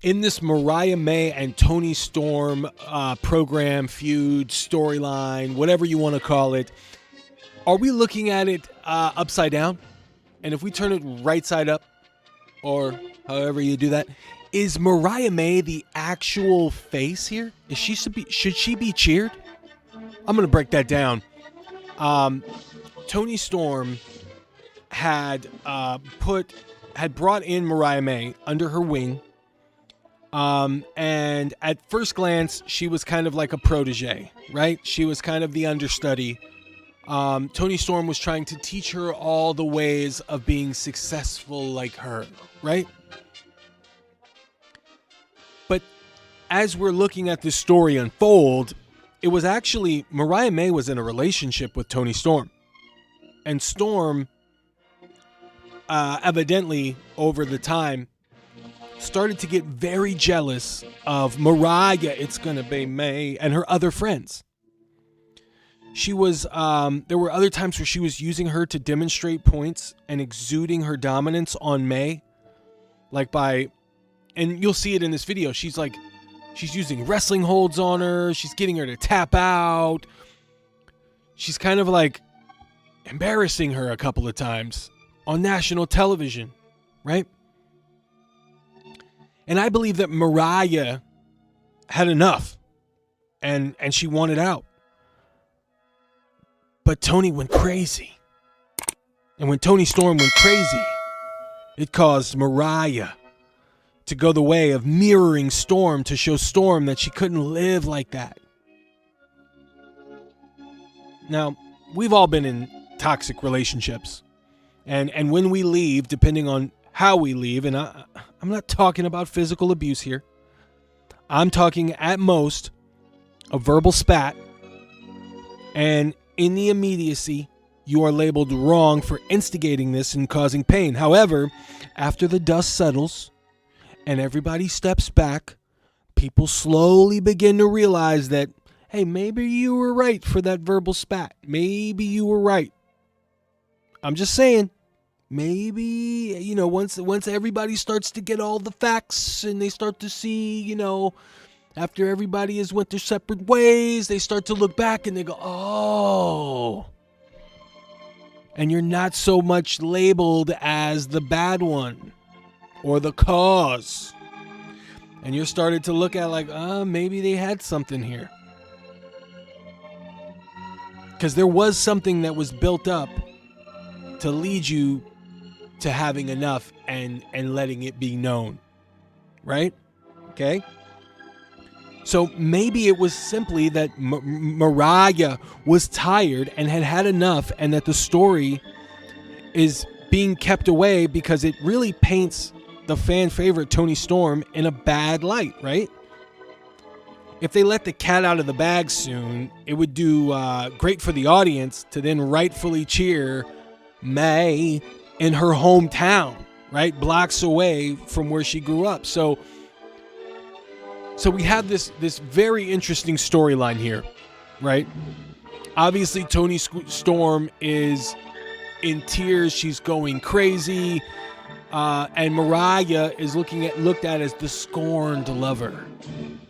in this Mariah May and Toni Storm program, feud, storyline, whatever you want to call it, are we looking at it upside down? And if we turn it right side up, or however you do that, is Mariah May the actual face here? Should she be cheered? I'm going to break that down. Toni Storm had brought in Mariah May under her wing. And at first glance, she was kind of like a protege, right? She was kind of the understudy. Toni Storm was trying to teach her all the ways of being successful like her, right? But as we're looking at this story unfold, it was actually Mariah May was in a relationship with Toni Storm. And Storm, evidently, over the time, started to get very jealous of Mariah, it's gonna be May, and her other friends. She was, there were other times where she was using her to demonstrate points and exuding her dominance on May. And you'll see it in this video, she's using wrestling holds on her, she's getting her to tap out. She's kind of like embarrassing her a couple of times on national television, right? And I believe that Mariah had enough and she wanted out. But Toni went crazy. And when Toni Storm went crazy, it caused Mariah to go the way of mirroring Storm to show Storm that she couldn't live like that. Now, we've all been in toxic relationships. And when we leave, depending on how we leave, and I'm not talking about physical abuse here. I'm talking at most a verbal spat. And in the immediacy, you are labeled wrong for instigating this and causing pain. However, after the dust settles and everybody steps back, people slowly begin to realize that, hey, maybe you were right for that verbal spat. Maybe you were right. I'm just saying. Maybe, once everybody starts to get all the facts and they start to see, after everybody has went their separate ways, they start to look back and they go, oh. And you're not so much labeled as the bad one or the cause. And you're started to look at maybe they had something here. Because there was something that was built up to lead you to having enough and letting it be known, right? Okay? So maybe it was simply that Mariah was tired and had had enough, and that the story is being kept away because it really paints the fan favorite Toni Storm in a bad light, right? If they let the cat out of the bag soon, it would do great for the audience to then rightfully cheer May in her hometown, right? Blocks away from where she grew up. So we have this very interesting storyline here, right? Obviously, Toni Storm is in tears. She's going crazy. And Mariah is looked at as the scorned lover,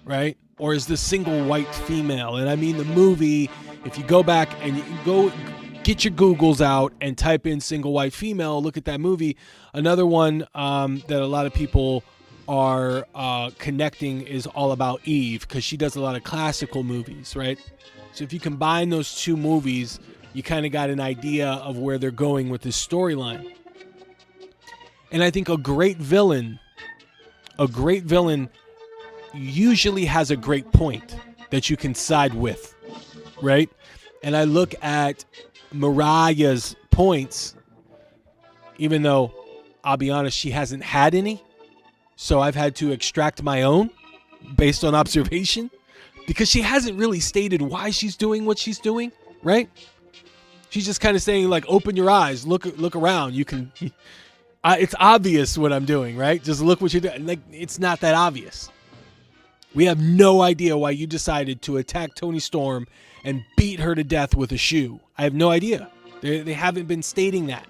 right? Or as the single white female. And I mean, the movie, if you go back and you go get your Googles out and type in single white female, look at that movie. Another one that a lot of people are connecting is All About Eve, because she does a lot of classical movies, right? So if you combine those two movies, you kind of got an idea of where they're going with this storyline. And I think a great villain usually has a great point that you can side with, right? And I look at Mariah's points, even though I'll be honest, she hasn't had any. So I've had to extract my own based on observation, because she hasn't really stated why she's doing what she's doing, right? She's just kind of saying, open your eyes, look around. You can, it's obvious what I'm doing, right? Just look what you're doing. It's not that obvious. We have no idea why you decided to attack Toni Storm and beat her to death with a shoe. I have no idea. They haven't been stating that.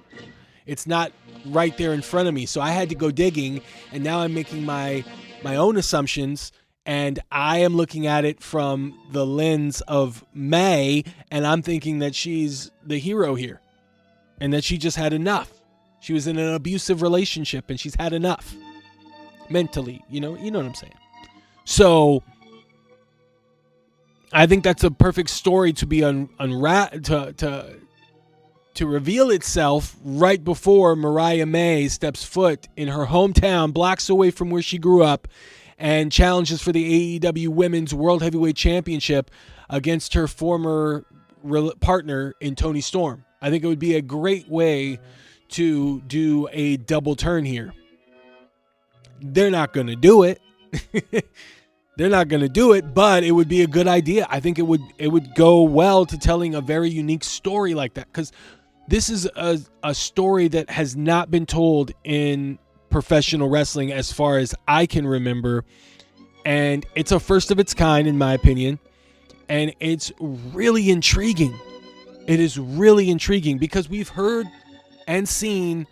It's not right there in front of me. So I had to go digging, and now I'm making my my own assumptions, and I am looking at it from the lens of May, and I'm thinking that she's the hero here and that she just had enough. She was in an abusive relationship and she's had enough mentally, you know what I'm saying? So I think that's a perfect story to be to reveal itself right before Mariah May steps foot in her hometown, blocks away from where she grew up, and challenges for the AEW Women's World Heavyweight Championship against her former partner in Toni Storm. I think it would be a great way to do a double turn here. They're not going to do it. They're not going to do it, but it would be a good idea. I think it would go well to telling a very unique story like that, because this is a story that has not been told in professional wrestling as far as I can remember, and it's a first of its kind in my opinion, and it's really intriguing. It is really intriguing because we've heard and seen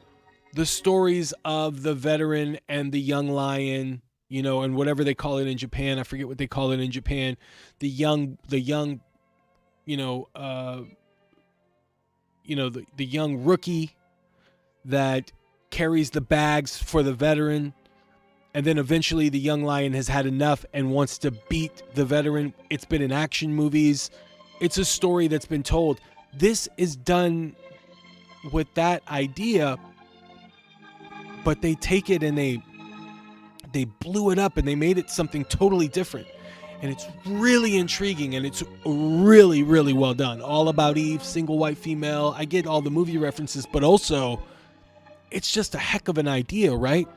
the stories of the veteran and the young lion, and whatever they call it in Japan. I forget what they call it in Japan. The young, the young rookie that carries the bags for the veteran. And then eventually the young lion has had enough and wants to beat the veteran. It's been in action movies. It's a story that's been told. This is done with that idea, but they take it and they blew it up and they made it something totally different. And it's really intriguing and it's really, really well done. All About Eve, single white female. I get all the movie references, but also it's just a heck of an idea, right?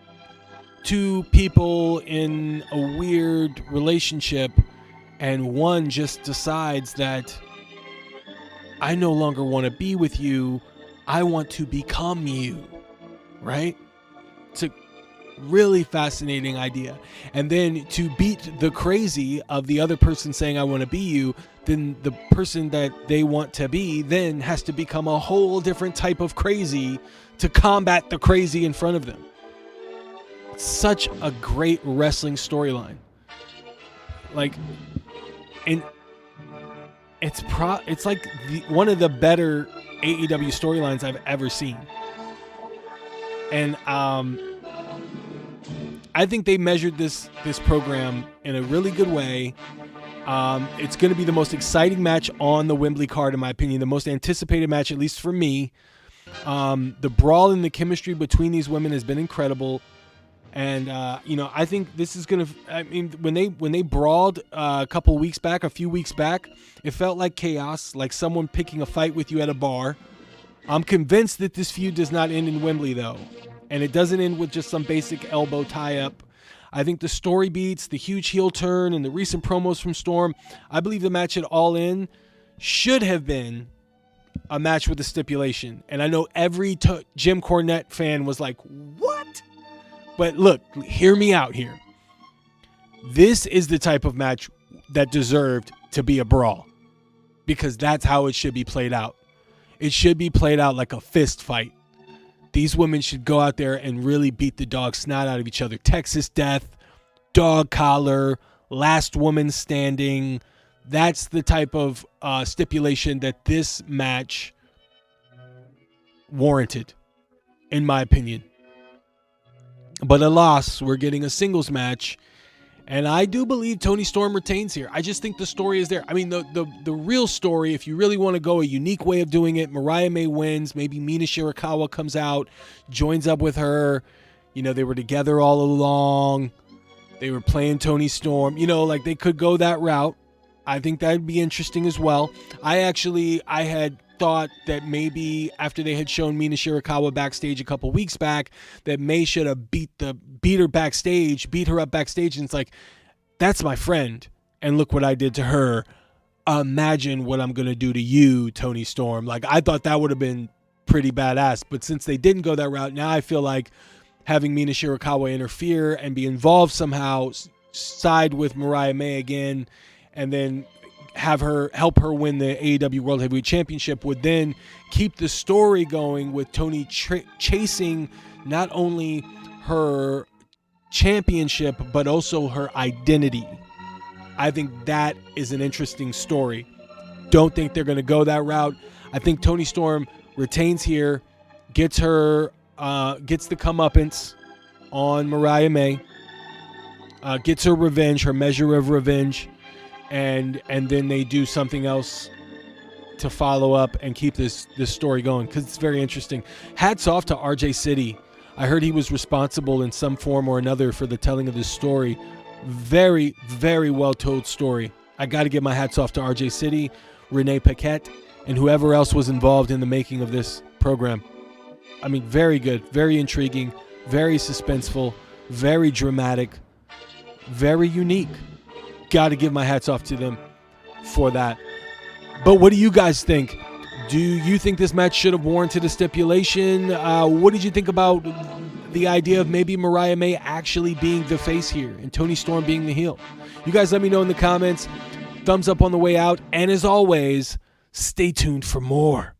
Two people in a weird relationship and one just decides that I no longer want to be with you. I want to become you, right? It's a really fascinating idea. And then to beat the crazy of the other person saying I want to be you, then the person that they want to be then has to become a whole different type of crazy to combat the crazy in front of them. It's such a great wrestling storyline. It's like one of the better AEW storylines I've ever seen. And I think they measured this program in a really good way. It's going to be the most exciting match on the Wembley card, in my opinion, the most anticipated match, at least for me. The brawl and the chemistry between these women has been incredible. And, I think this is going to, when they brawled a few weeks back, it felt like chaos, like someone picking a fight with you at a bar. I'm convinced that this feud does not end in Wembley, though. And it doesn't end with just some basic elbow tie-up. I think the story beats, the huge heel turn, and the recent promos from Storm, I believe the match at All In should have been a match with a stipulation. And I know every Jim Cornette fan was like, what? But look, hear me out here. This is the type of match that deserved to be a brawl, because that's how it should be played out. It should be played out like a fist fight. These women should go out there and really beat the dog snot out of each other. Texas Death, dog collar, last woman standing. That's the type of stipulation that this match warranted, in my opinion. But alas, we're getting a singles match, and I do believe Toni Storm retains here. I just think the story is there. I mean, the real story, if you really want to go a unique way of doing it, Mariah May wins. Maybe Mina Shirakawa comes out, joins up with her. They were together all along. They were playing Toni Storm. They could go that route. I think that'd be interesting as well. I had thought that maybe after they had shown Mina Shirakawa backstage a couple weeks back, that May should have beat her up backstage, and it's like, that's my friend, and look what I did to her. Imagine what I'm gonna do to you, Toni Storm. I thought that would have been pretty badass, but since they didn't go that route, now I feel like having Mina Shirakawa interfere and be involved somehow, side with Mariah May again, and then have her help her win the AEW World Heavyweight Championship would then keep the story going with Toni chasing not only her championship, but also her identity. I think that is an interesting story. Don't think they're going to go that route. I think Toni Storm retains here, gets the comeuppance on Mariah May, gets her revenge, her measure of revenge, and then they do something else to follow up and keep this story going, because it's very interesting. Hats off to RJ City. I heard he was responsible in some form or another for the telling of this story. Very, very well told story. I got to give my hats off to RJ City, Renee Paquette, and whoever else was involved in the making of this program. I mean, very good, very intriguing, very suspenseful, very dramatic, very unique. Got to give my hats off to them for that. But what do you guys think? Do you think this match should have warranted a stipulation? What did you think about the idea of maybe Mariah May actually being the face here and Toni Storm being the heel? You guys let me know in the comments. Thumbs up on the way out. And as always, stay tuned for more.